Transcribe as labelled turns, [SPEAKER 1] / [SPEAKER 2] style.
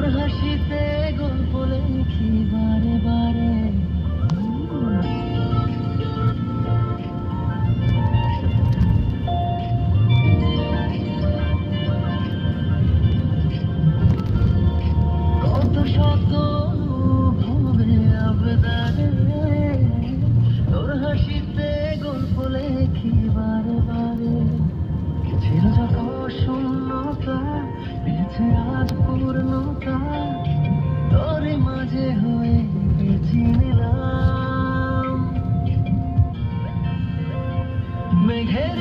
[SPEAKER 1] তোর হাসিতে গল্প লেখি বারে বারে। কত শত অনুভবে আবেদনে তোর হাসিতে গল্প লেখি বারে বারে। ছিল যত শূন্যতা পেয়েছে আজ পূর্ণতা, তোরই মাঝে হয়ে বেঁচে নিলাম। মেঘের